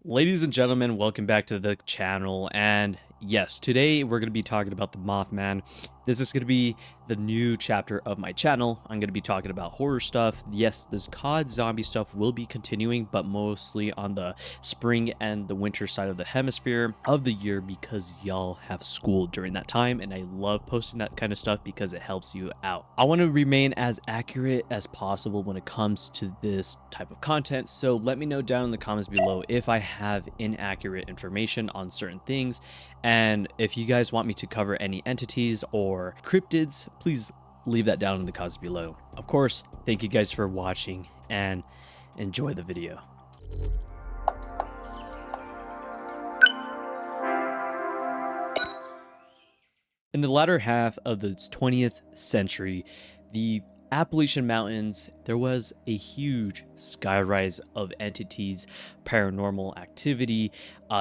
Ladies and gentlemen, welcome back to the channel. And yes, today we're going to be talking about the Mothman. This is going to be the new chapter of my channel. I'm going to be talking about horror stuff. Yes, this COD zombie stuff will be continuing, but mostly on the spring and the winter side of the hemisphere of the year because y'all have school during that time. And I love posting that kind of stuff because it helps you out. I want to remain as accurate as possible when it comes to this type of content. So let me know down in the comments below if I have inaccurate information on certain things. And if you guys want me to cover any entities or cryptids, please leave that down in the comments below. Of course, thank you guys for watching and enjoy the video. In the latter half of the 20th century, the Appalachian Mountains, there was a huge skyrise of entities, paranormal activity,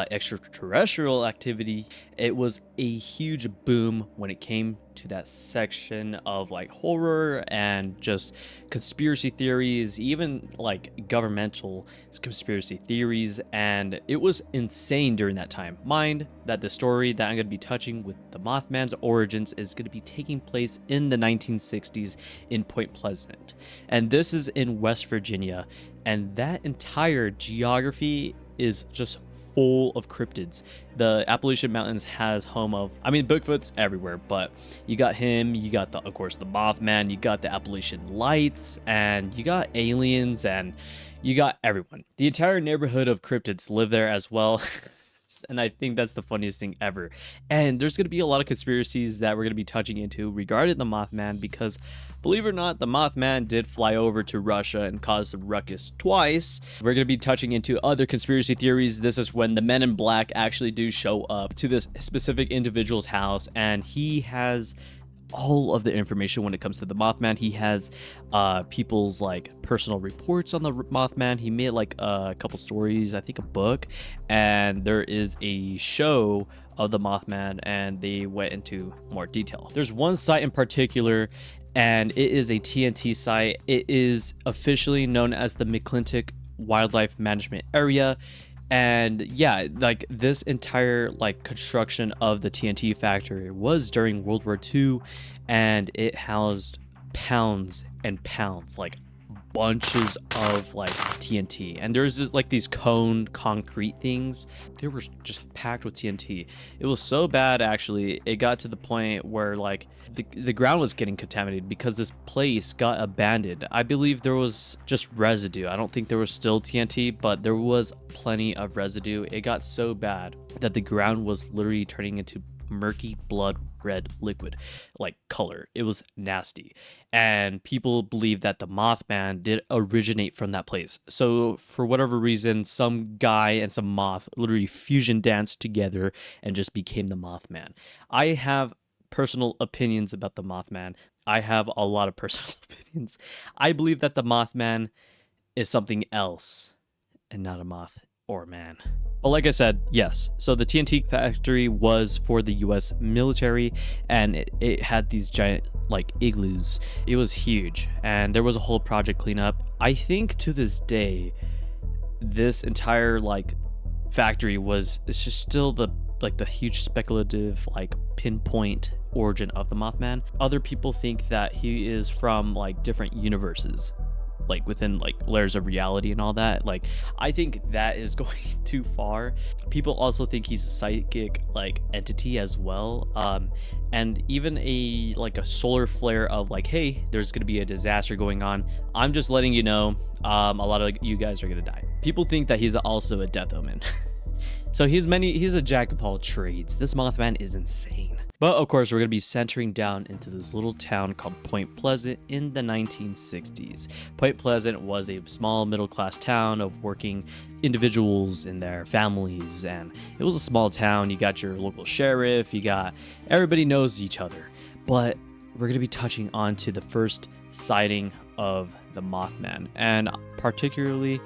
extraterrestrial activity. It was a huge boom when it came to that section of like horror and just conspiracy theories, even like governmental conspiracy theories, and it was insane during that time. Mind that the story that I'm going to be touching with the Mothman's origins is going to be taking place in the 1960s in Point Pleasant, and this is in West Virginia, and that entire geography is just full of cryptids. The Appalachian Mountains has home of, I mean, Bigfoot's everywhere, but you got him, you got of course the Mothman, you got the Appalachian Lights, and you got aliens, and you got everyone. The entire neighborhood of cryptids live there as well. And I think that's the funniest thing ever. And there's going to be a lot of conspiracies that we're going to be touching into regarding the Mothman, because believe it or not, the Mothman did fly over to Russia and cause a ruckus twice. We're going to be touching into other conspiracy theories. This is when the men in black actually do show up to this specific individual's house, and he has all of the information when it comes to the Mothman. He has people's like personal reports on the Mothman. He made like a couple stories, I think a book, and there is a show of the Mothman, and they went into more detail. There's one site in particular, and it is a TNT site. It is officially known as the McClintock Wildlife Management Area. And yeah, like this entire like construction of the TNT factory was during World War II, and it housed pounds and pounds, like bunches of like TNT. And there's this, like these cone concrete things. They were just packed with TNT. It was so bad, actually, it got to the point where like the ground was getting contaminated because this place got abandoned. I believe there was just residue. I don't think there was still TNT, but there was plenty of residue. It got so bad that the ground was literally turning into murky blood red liquid like color. It was nasty, and people believe that the Mothman did originate from that place. So for whatever reason, some guy and some moth literally fusion danced together and just became the Mothman. I have personal opinions about the Mothman. I have a lot of personal opinions. I believe that the Mothman is something else and not a moth or a man. But like I said, yes, so the TNT factory was for the US military, and it had these giant like igloos. It was huge, and there was a whole project cleanup. I think to this day, this entire like factory it's just still the huge speculative like pinpoint origin of the Mothman. Other people think that he is from like different universes, like within like layers of reality and all that. Like I think that is going too far. People also think he's a psychic like entity as well, and even a solar flare of like, hey, there's gonna be a disaster going on, I'm just letting you know, a lot of you guys are gonna die. People think that he's also a death omen. So he's a jack of all trades. This Mothman is insane. But of course, we're going to be centering down into this little town called Point Pleasant in the 1960s. Point Pleasant was a small middle-class town of working individuals and their families, and it was a small town. You got your local sheriff, everybody knows each other. But we're going to be touching on to the first sighting of the Mothman, and particularly,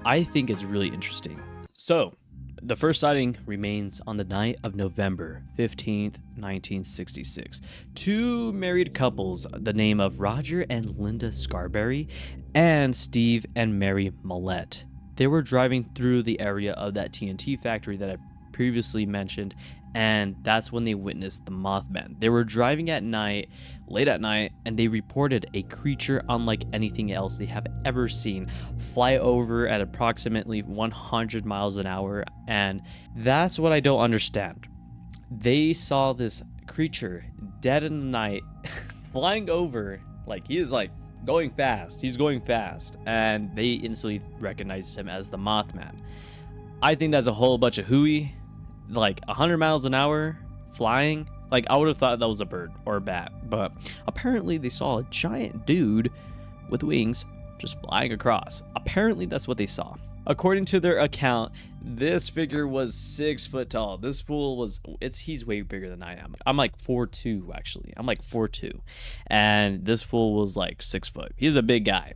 I think it's really interesting. So the first sighting remains on the night of November 15th, 1966. Two married couples, the name of Roger and Linda Scarberry and Steve and Mary Millette, They were driving through the area of that TNT factory that I previously mentioned, and that's when they witnessed the Mothman. They were driving at night, late at night, and they reported a creature unlike anything else they have ever seen fly over at approximately 100 miles an hour. And that's what I don't understand. They saw this creature dead in the night flying over, like he is like going fast. He's going fast, and they instantly recognized him as the Mothman. I think that's a whole bunch of hooey. Like 100 miles an hour flying. Like, I would have thought that was a bird or a bat, but apparently they saw a giant dude with wings just flying across. Apparently that's what they saw. According to their account, this figure was 6 foot tall. This fool was, he's way bigger than I am. I'm like 4'2", actually. I'm like 4'2", and this fool was like 6 foot. He's a big guy.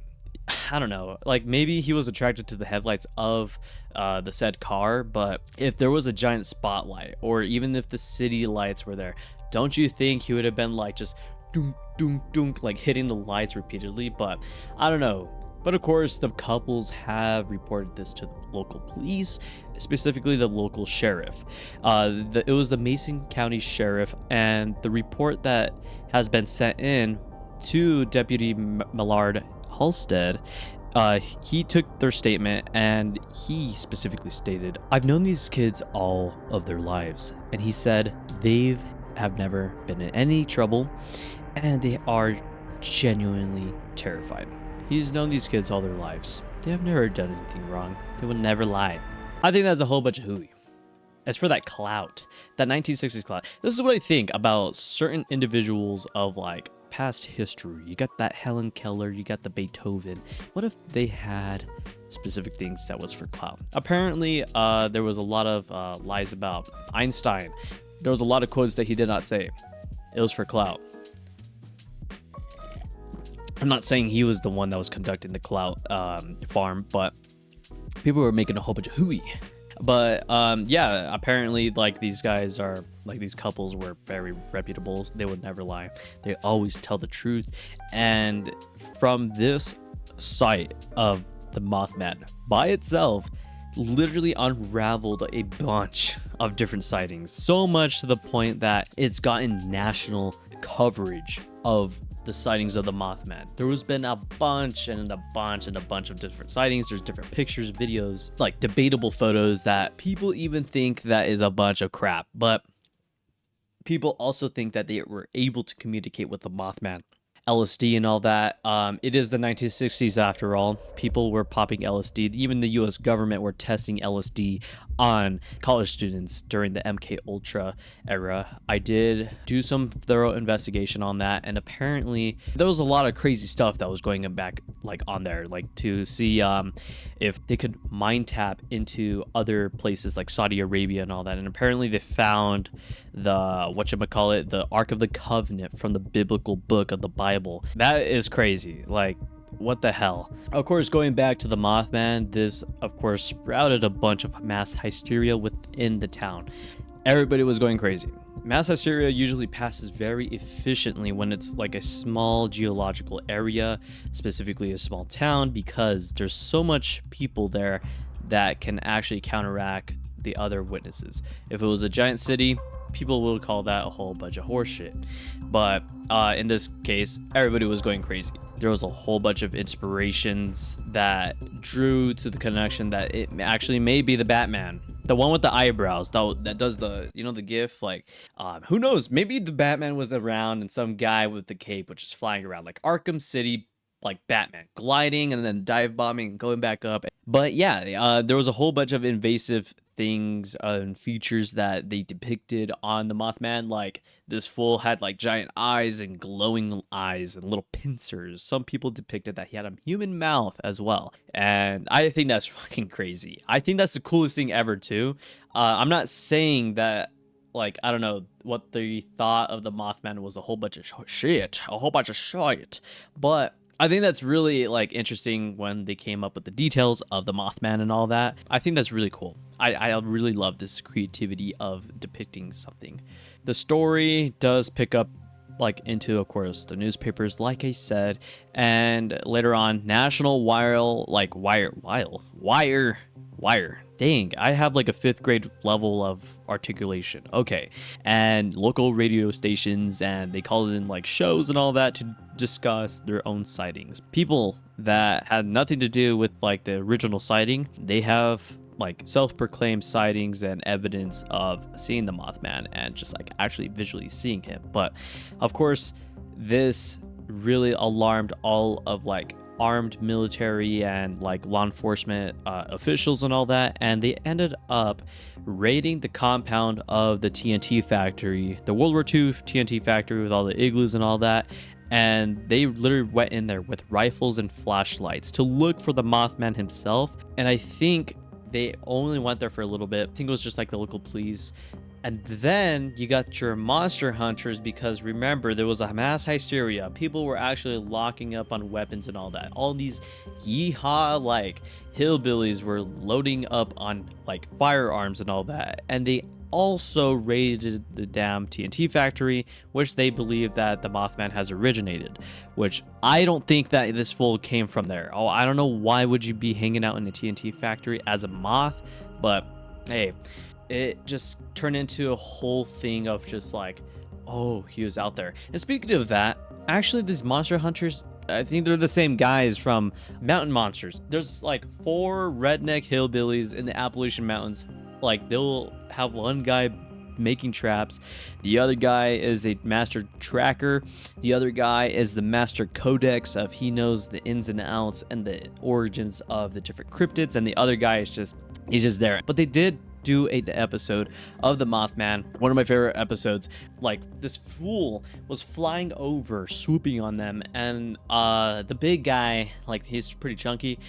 I don't know, like maybe he was attracted to the headlights of the said car, but if there was a giant spotlight, or even if the city lights were there, don't you think he would have been like just dunk dunk dunk, like hitting the lights repeatedly? But I don't know. But of course, the couples have reported this to the local police, specifically the local sheriff. It was the Mason County Sheriff, and the report that has been sent in to Deputy Millard Halstead, he took their statement, and he specifically stated, "I've known these kids all of their lives," and he said they have never been in any trouble, and they are genuinely terrified. He's known these kids all their lives. They have never done anything wrong. They would never lie. I think that's a whole bunch of hooey. As for that clout, that 1960s clout, this is what I think about certain individuals of like past history. You got that Helen Keller, you got the Beethoven. What if they had specific things that was for clout? Apparently, there was a lot of lies about Einstein. There was a lot of quotes that he did not say. It was for clout. I'm not saying he was the one that was conducting the clout farm, but people were making a whole bunch of hooey. But yeah, apparently like these guys are like, these couples were very reputable. They would never lie. They always tell the truth. And from this site of the Mothman by itself literally unraveled a bunch of different sightings, so much to the point that it's gotten national coverage of the sightings of the Mothman. There has been a bunch and a bunch and a bunch of different sightings. There's different pictures, videos, like debatable photos that people even think that is a bunch of crap, but people also think that they were able to communicate with the Mothman. LSD and all that. It is the 1960s after all. People were popping LSD. Even the US government were testing LSD on college students during the MK Ultra era. I did do some thorough investigation on that, and apparently there was a lot of crazy stuff that was going back like on there, like to see if they could mind tap into other places like Saudi Arabia and all that. And apparently they found the whatchamacallit, the Ark of the Covenant from the biblical book of the Bible. That is crazy. Like, what the hell? Of course, going back to the Mothman, this of course sprouted a bunch of mass hysteria within the town. Everybody was going crazy. Mass hysteria usually passes very efficiently when it's like a small geological area, specifically a small town, because there's so much people there that can actually counteract the other witnesses. If it was a giant city, people would call that a whole bunch of horseshit. But in this case, everybody was going crazy. There was a whole bunch of inspirations that drew to the connection that it actually may be the Batman. The one with the eyebrows, that does the, you know, the gif, like, who knows, maybe the Batman was around and some guy with the cape was just flying around, like Arkham City, like Batman, gliding and then dive bombing and going back up. But yeah, there was a whole bunch of invasive things and features that they depicted on the Mothman. Like, this fool had like giant eyes and glowing eyes and little pincers. Some people depicted that he had a human mouth as well, and I think that's fucking crazy. I think that's the coolest thing ever too. I'm not saying that, like, I don't know what they thought of the Mothman was a whole bunch of shit, but I think that's really like interesting when they came up with the details of the Mothman and all that. I think that's really cool. I really love this creativity of depicting something. The story does pick up like into, of course, the newspapers, like I said, and later on, national wire. Dang, I have like a 5th grade level of articulation. Okay. And local radio stations, and they called in like shows and all that to discuss their own sightings. People that had nothing to do with like the original sighting, they have like self-proclaimed sightings and evidence of seeing the Mothman and just like actually visually seeing him. But of course, this really alarmed all of like armed military and like law enforcement officials and all that, and they ended up raiding the compound of the TNT factory, the World War II TNT factory with all the igloos and all that. And they literally went in there with rifles and flashlights to look for the Mothman himself. And I think they only went there for a little bit. I think it was just like the local police. And then you got your monster hunters, because remember, there was a mass hysteria. People were actually locking up on weapons and all that. All these yeehaw like hillbillies were loading up on like firearms and all that. And they also raided the damn TNT factory, which they believe that the Mothman has originated, which I don't think that this fool came from there. Oh, I don't know why would you be hanging out in a TNT factory as a moth, but hey, it just turned into a whole thing of just like, oh, he was out there. And speaking of that, actually these monster hunters, I think they're the same guys from Mountain Monsters. There's like 4 redneck hillbillies in the Appalachian Mountains. Like, they'll have one guy making traps, the other guy is a master tracker, the other guy is the master codex of he knows the ins and outs and the origins of the different cryptids, and the other guy is just, he's just there. But they did do an episode of the Mothman, one of my favorite episodes. Like, this fool was flying over, swooping on them, and the big guy, like, he's pretty chunky,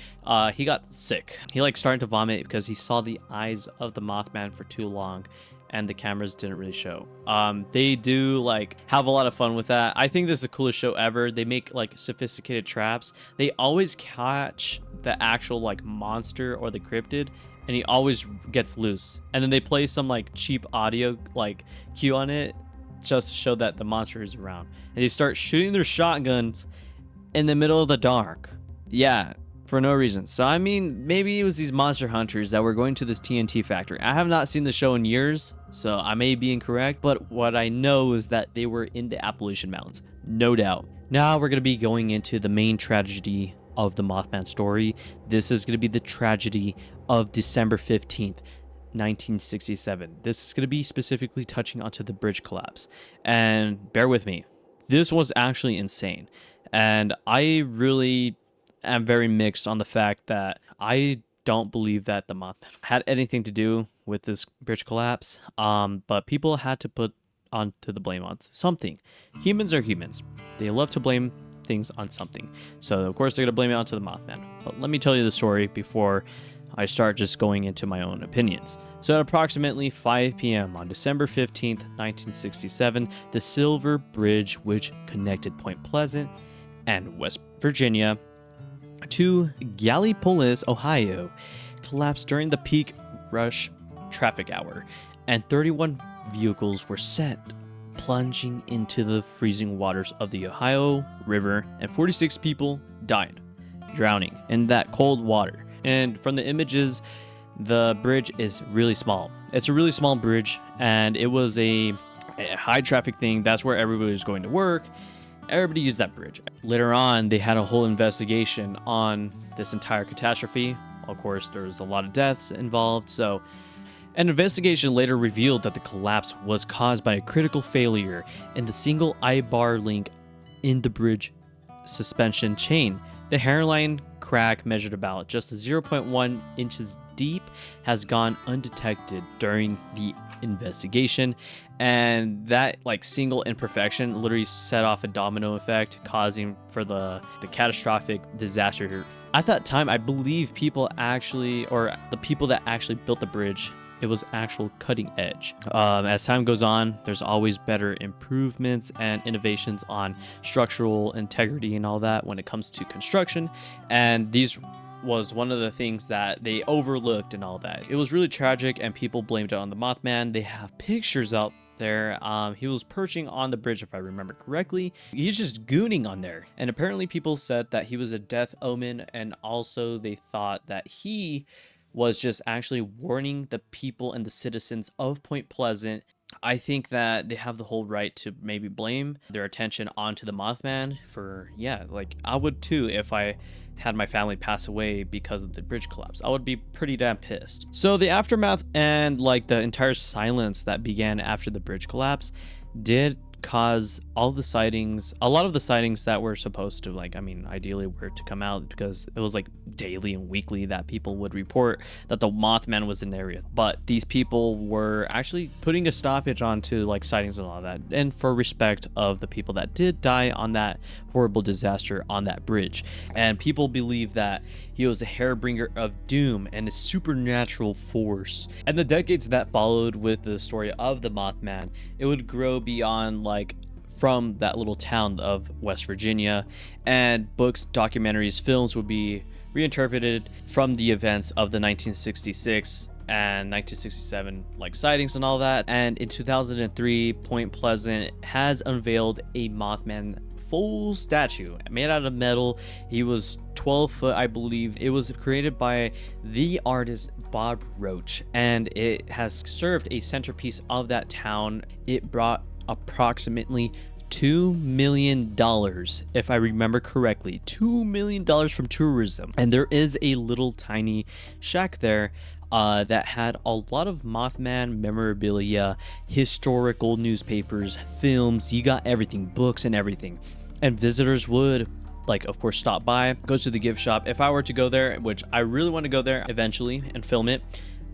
he got sick. He like started to vomit because he saw the eyes of the Mothman for too long, and the cameras didn't really show. They do like have a lot of fun with that. I think this is the coolest show ever. They make like sophisticated traps. They always catch the actual like monster or the cryptid, and he always gets loose. And then they play some like cheap audio like cue on it just to show that the monster is around. And they start shooting their shotguns in the middle of the dark. Yeah, for no reason. So I mean, maybe it was these monster hunters that were going to this TNT factory. I have not seen the show in years, so I may be incorrect, but what I know is that they were in the Appalachian Mountains, no doubt. Now we're going to be going into the main tragedy of the Mothman story. This is going to be the tragedy of December 15th, 1967. This is going to be specifically touching onto the bridge collapse. And bear with me, this was actually insane. And I really am very mixed on the fact that I don't believe that the Mothman had anything to do with this bridge collapse. But people had to put onto the blame on something. Humans are humans. They love to blame things on something. So of course they're gonna blame it onto the Mothman. But let me tell you the story before I start just going into my own opinions. So at approximately 5 p.m. on December 15th, 1967, the Silver Bridge, which connected Point Pleasant and West Virginia to Gallipolis, Ohio, collapsed during the peak rush traffic hour, and 31 vehicles were set plunging into the freezing waters of the Ohio River, and 46 people died, drowning in that cold water. And from the images, the bridge is really small. It's a really small bridge, and it was a high traffic thing. That's where everybody was going to work. Everybody used that bridge. Later on, they had a whole investigation on this entire catastrophe. Of course, there was a lot of deaths involved, so an investigation later revealed that the collapse was caused by a critical failure in the single eye-bar link in the bridge suspension chain. The hairline crack, measured about just 0.1 inches deep, has gone undetected during the investigation, and that like single imperfection literally set off a domino effect, causing for the catastrophic disaster here. At that time, I believe people actually, or the people that actually built the bridge, it was actual cutting edge. As time goes on, there's always better improvements and innovations on structural integrity and all that when it comes to construction. And these was one of the things that they overlooked and all that. It was really tragic, and people blamed it on the Mothman. They have pictures out there. He was perching on the bridge, if I remember correctly. He's just gooning on there. And apparently people said that he was a death omen, and also they thought that he was just actually warning the people and the citizens of Point Pleasant. I think that they have the whole right to maybe blame their attention onto the Mothman for, yeah, like I would too if I had my family pass away because of the bridge collapse. I would be pretty damn pissed. So the aftermath and like the entire silence that began after the bridge collapse did cause all the sightings, a lot of the sightings that were supposed to, like, I mean, ideally were to come out, because it was like daily and weekly that people would report that the Mothman was in the area. But these people were actually putting a stoppage onto like sightings and all that, and for respect of the people that did die on that horrible disaster on that bridge. And people believe that he was a hairbringer of doom and a supernatural force. And the decades that followed with the story of the Mothman, it would grow beyond like from that little town of West Virginia, and books, documentaries, films would be reinterpreted from the events of the 1966 and 1967 like sightings and all that. And in 2003, Point Pleasant has unveiled a Mothman full statue made out of metal. He was 12 foot, I believe. It was created by the artist Bob Roach, and it has served a centerpiece of that town. It brought approximately $2 million, if I remember correctly. $2 million from tourism. And there is a little tiny shack there that had a lot of Mothman memorabilia, historical newspapers, films. You got everything, books and everything. And visitors would, like, of course, stop by, go to the gift shop. If I were to go there, which I really want to go there eventually and film it,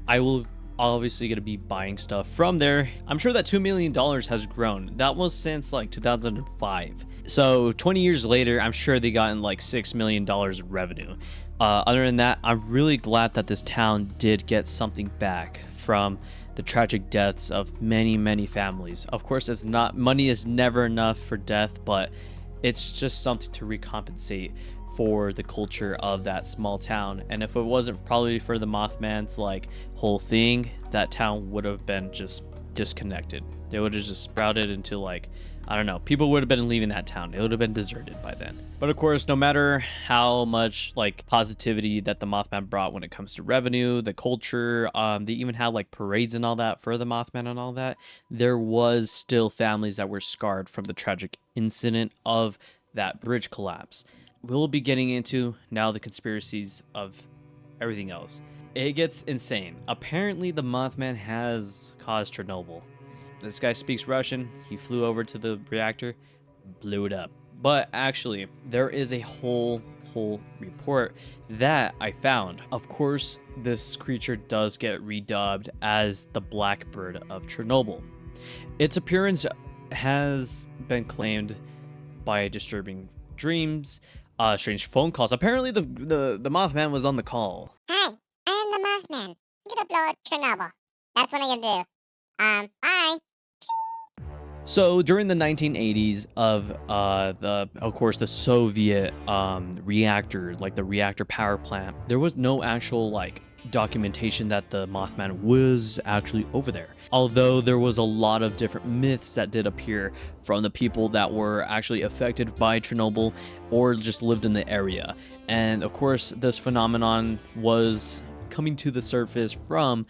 I will obviously going to be buying stuff from there. I'm sure that $2 million has grown. That was since like 2005. So 20 years later, I'm sure they gotten like $6 million of revenue. Other than that, I'm really glad that this town did get something back from the tragic deaths of many, many families. Of course, it's not, money is never enough for death, but it's just something to recompensate for the culture of that small town. And if it wasn't probably for the Mothman's like whole thing, that town would have been just disconnected. They would have just sprouted into like, I don't know, people would have been leaving that town. It would have been deserted by then. But of course, no matter how much like positivity that the Mothman brought when it comes to revenue, the culture, they even had like parades and all that for the Mothman and all that, there was still families that were scarred from the tragic incident of that bridge collapse. We'll be getting into now the conspiracies of everything else. It gets insane. Apparently the Mothman has caused Chernobyl. This guy speaks Russian. He flew over to the reactor, blew it up. But actually, there is a whole report that I found. Of course, this creature does get redubbed as the Blackbird of Chernobyl. Its appearance has been claimed by disturbing dreams, strange phone calls. Apparently the Mothman was on the call. Hi, I am the Mothman. I'm gonna blow up Chernobyl. That's what I'm gonna do. Bye. So during the 1980s of course the Soviet reactor, like the reactor power plant, there was no actual like documentation that the Mothman was actually over there. Although there was a lot of different myths that did appear from the people that were actually affected by Chernobyl or just lived in the area. And of course, this phenomenon was coming to the surface from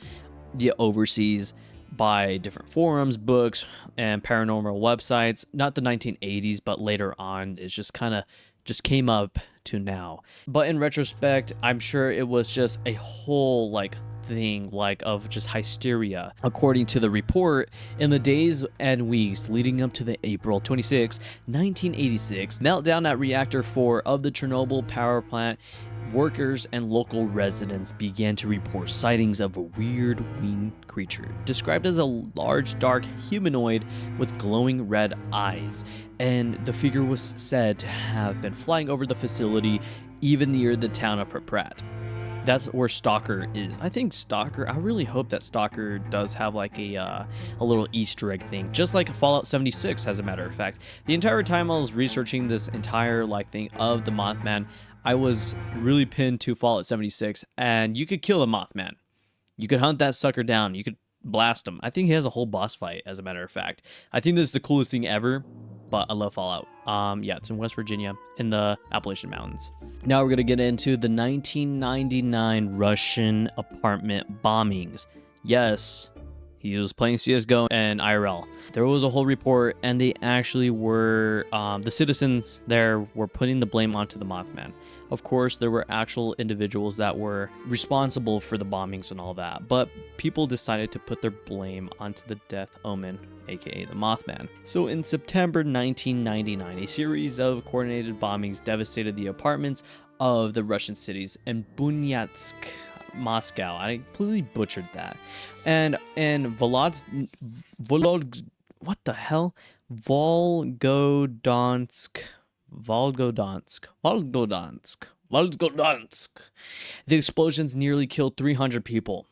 the overseas by different forums, books, and paranormal websites. Not the 1980s, but later on, it just kind of just came up to now. But in retrospect, I'm sure it was just a whole like thing like of just hysteria. According to the report, in the days and weeks leading up to the April 26, 1986 meltdown at reactor 4 of the Chernobyl power plant, workers and local residents began to report sightings of a weird winged creature described as a large dark humanoid with glowing red eyes, and the figure was said to have been flying over the facility even near the town of Pripyat. That's where Stalker is. I think Stalker, I really hope that Stalker does have like a little Easter egg thing, just like Fallout 76, as a matter of fact. The entire time I was researching this entire like thing of the Mothman, I was really pinned to Fallout 76, and you could kill the Mothman. You could hunt that sucker down. You could blast him. I think he has a whole boss fight, as a matter of fact. I think this is the coolest thing ever, but I love Fallout. Yeah, it's in West Virginia in the Appalachian Mountains. Now we're gonna get into the 1999 Russian apartment bombings. Yes, he was playing CSGO and IRL. There was a whole report, and they actually were, the citizens there were putting the blame onto the Mothman. Of course, there were actual individuals that were responsible for the bombings and all that, but people decided to put their blame onto the Death Omen, aka the Mothman. So in September 1999, a series of coordinated bombings devastated the apartments of the Russian cities in Bunyatsk, Moscow. I completely butchered that. And what the hell? Volgodonsk. The explosions nearly killed 300 people.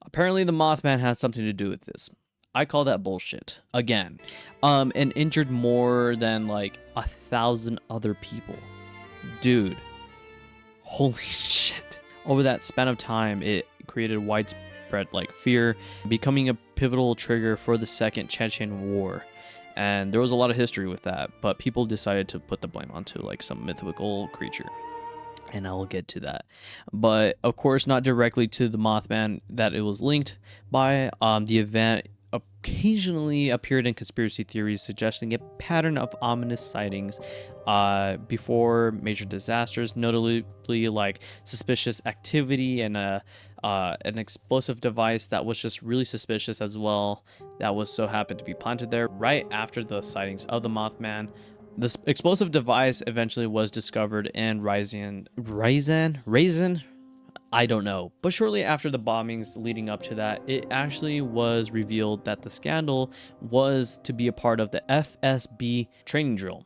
Apparently the Mothman had something to do with this. I call that bullshit. Again. And injured more than like 1,000 other people. Dude. Holy shit. Over that span of time, it created widespread like fear, becoming a pivotal trigger for the Second Chechen War. And there was a lot of history with that, but people decided to put the blame onto like some mythical creature. And I will get to that. But of course, not directly to the Mothman that it was linked by. The event occasionally appeared in conspiracy theories, suggesting a pattern of ominous sightings before major disasters, notably like suspicious activity and an explosive device that was just really suspicious as well, that was so happened to be planted there right after the sightings of the Mothman. This explosive device eventually was discovered in Raisin? I don't know. But shortly after the bombings leading up to that, it actually was revealed that the scandal was to be a part of the FSB training drill.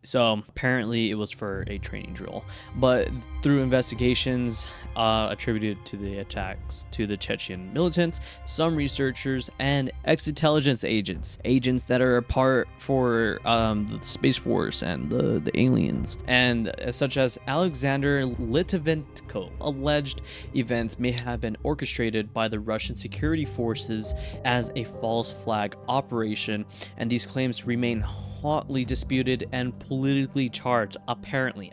So apparently it was for a training drill, but through investigations attributed to the attacks to the Chechen militants, some researchers and ex-intelligence agents that are a part for the Space Force and the aliens, and such as Alexander Litvinenko, alleged events may have been orchestrated by the Russian security forces as a false flag operation, and these claims remain hotly disputed and politically charged. Apparently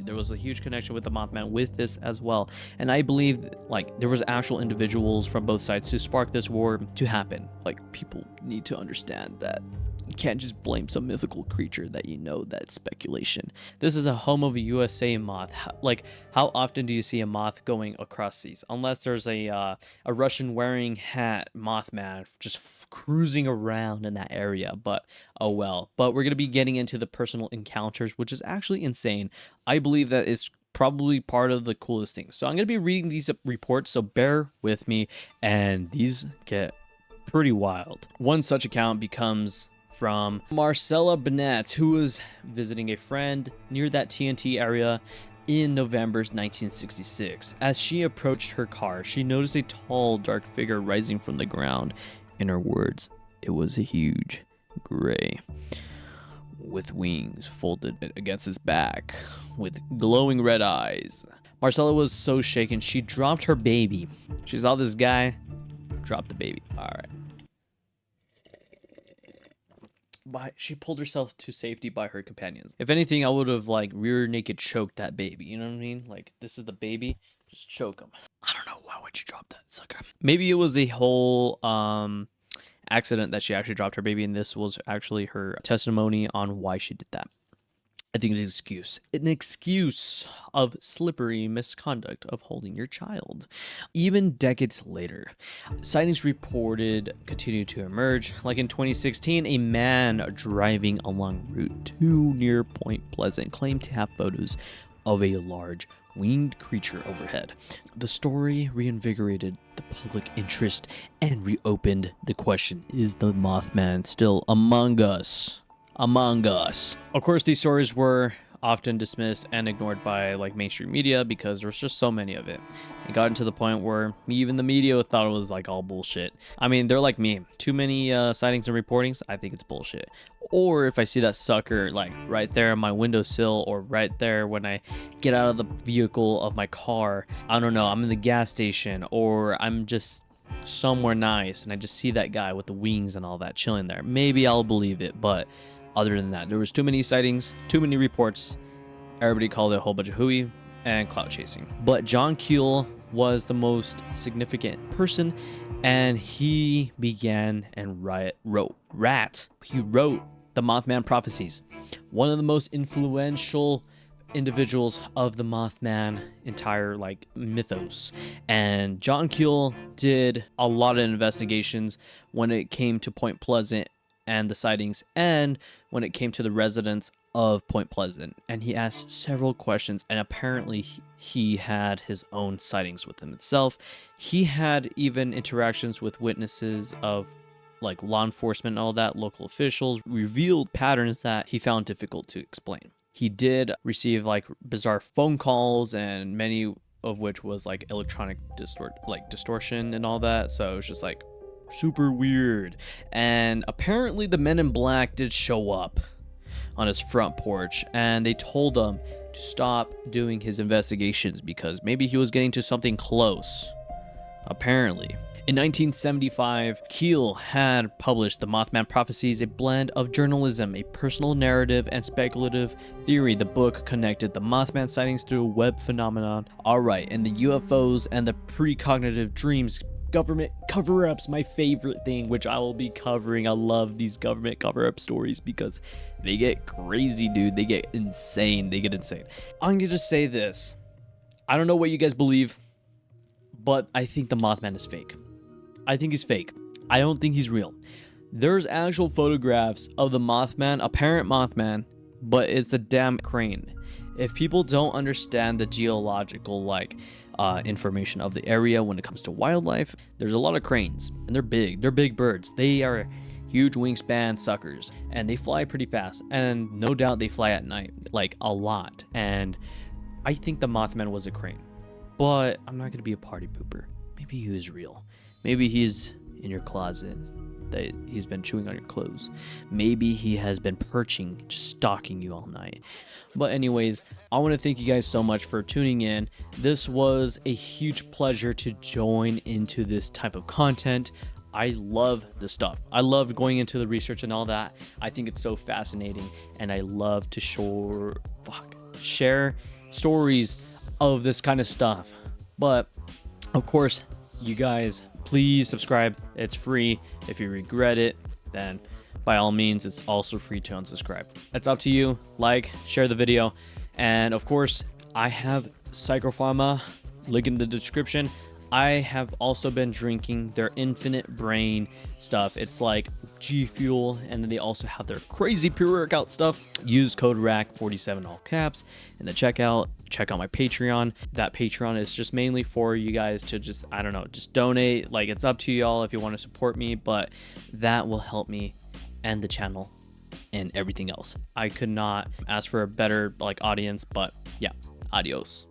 there was a huge connection with the Mothman with this as well, and I believe like there was actual individuals from both sides to spark this war to happen. Like, people need to understand that you can't just blame some mythical creature that you know that's speculation. This is a home of a USA moth. Like, how often do you see a moth going across seas? Unless there's a Russian wearing hat Mothman just cruising around in that area. But oh well. But we're gonna be getting into the personal encounters, which is actually insane. I believe that is probably part of the coolest thing. So I'm gonna be reading these reports, so bear with me, and these get pretty wild. One such account becomes from Marcella Bennett, who was visiting a friend near that TNT area in November 1966. As she approached her car, she noticed a tall, dark figure rising from the ground. In her words, it was a huge gray with wings folded against his back, with glowing red eyes. Marcella was so shaken, she dropped her baby. She saw this guy, dropped the baby. All right. But she pulled herself to safety by her companions. If anything, I would have like rear naked choked that baby. You know what I mean? Like, this is the baby, just choke him. I don't know, why would you drop that sucker? Maybe it was a whole accident that she actually dropped her baby, and this was actually her testimony on why she did that. I think it's an excuse of slippery misconduct of holding your child. Even decades later, sightings reported continue to emerge. Like in 2016, a man driving along Route 2 near Point Pleasant claimed to have photos of a large winged creature overhead. The story reinvigorated the public interest and reopened the question, is the Mothman still among us? Of course, these stories were often dismissed and ignored by like mainstream media because there was just so many of it. It got into the point where even the media thought it was like all bullshit. I mean, they're like me. Too many sightings and reportings, I think it's bullshit. Or if I see that sucker like right there on my windowsill, or right there when I get out of the vehicle of my car, I don't know, I'm in the gas station, or I'm just somewhere nice and I just see that guy with the wings and all that chilling there, maybe I'll believe it. But other than that, there was too many sightings, too many reports. Everybody called it a whole bunch of hooey and clout chasing. But John Keel was the most significant person, and he began and wrote the Mothman prophecies. One of the most influential individuals of the Mothman entire like mythos. And John Keel did a lot of investigations when it came to Point Pleasant and the sightings, and when it came to the residents of Point Pleasant. And he asked several questions, and apparently he had his own sightings with himself. He had even interactions with witnesses of like law enforcement and all that, local officials, revealed patterns that he found difficult to explain. He did receive like bizarre phone calls, and many of which was like electronic distortion and all that. So it was just like super weird. And apparently the men in black did show up on his front porch, and they told him to stop doing his investigations because maybe he was getting to something close. Apparently. In 1975, Keel had published The Mothman Prophecies, a blend of journalism, a personal narrative, and speculative theory. The book connected the Mothman sightings through a web phenomenon. Alright, and the UFOs and the precognitive dreams, government cover-ups, my favorite thing, which I will be covering. I love these government cover-up stories because they get crazy, dude. They get insane. I'm gonna just say this. I don't know what you guys believe, but I think the Mothman is fake. I think he's fake. I don't think he's real. There's actual photographs of the Mothman, apparent Mothman, but it's a damn crane. If people don't understand the geological information of the area when it comes to wildlife, there's a lot of cranes, and they're big. They're big birds. They are huge wingspan suckers, and they fly pretty fast. And no doubt they fly at night, like a lot. And I think the Mothman was a crane, but I'm not gonna be a party pooper. Maybe he is real. Maybe he's in your closet, that he's been chewing on your clothes. Maybe he has been perching, just stalking you all night. But anyways, I want to thank you guys so much for tuning in. This was a huge pleasure to join into this type of content. I love this stuff. I love going into the research and all that. I think it's so fascinating, and I love to share stories of this kind of stuff. But of course, you guys, please subscribe. It's free. If you regret it, then by all means, it's also free to unsubscribe. It's up to you. Like, share the video. And of course, I have Psychopharma, link in the description. I have also been drinking their Infinite Brain stuff. It's like G Fuel, and then they also have their crazy pre-workout stuff. Use code RAC47 all caps in the checkout. Check out my Patreon. That Patreon is just mainly for you guys to just, I don't know, just donate. Like, it's up to y'all if you want to support me, but that will help me and the channel and everything else. I could not ask for a better audience, but yeah, adios.